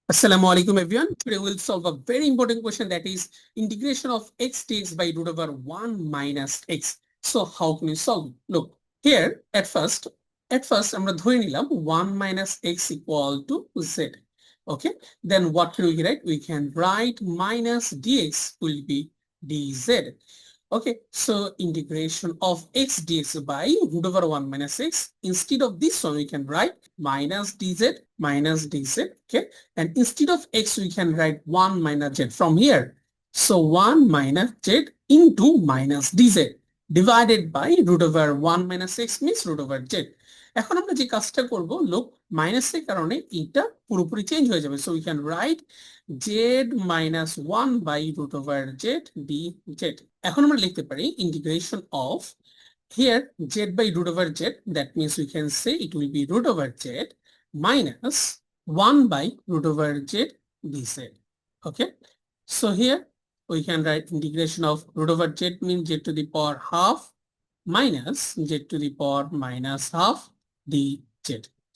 Assalamu alaikum everyone. Today we'll solve a very important question, that is integration of x dx by root over 1 minus x. So how can you solve it? Look, here at first আমরা ধরে নিলাম 1 minus x equal to z. Okay, then what can we write? We can write minus dx will be dz. Okay, so integration of x dx by root over 1 minus x. Instead of this one, we can write minus dz. Okay, and instead of x, we can write 1 minus z from here. So 1 minus z into minus dz divided by root over 1 minus x means root over z. এখন আমরা যে কাজটা করব, লোক মাইনাসের কারণে এটা পুরোপুরি চেঞ্জ হয়ে যাবে, so we can write z minus 1 by root over z dz. এখন আমরা লিখতে পারি integration of here z by root over z, that means we can say it will be root over z minus 1 by root over z dz. Okay, so here we can write integration of root over z means z to the power half minus z to the power minus half dz.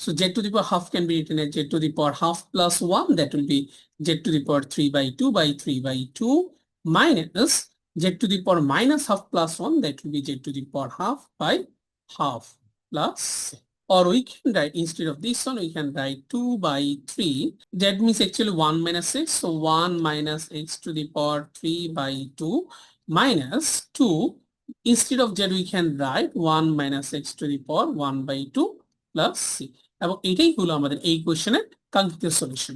So z to the power half can be written as z to the power half plus 1, that will be z to the power 3 by 2 by 3 by 2 minus z to the power minus half plus 1, that will be z to the power half by half plus, or we can write instead of this one, we can write 2 by 3. That means actually 1 minus x, so 1 minus x to the power 3 by 2 minus 2. Instead of z, we can write 1 minus x to the power 1 by 2 plus c. এবং এটাই হলো আমাদের এই কোশ্চেনের কাঙ্ক্ষিত solution.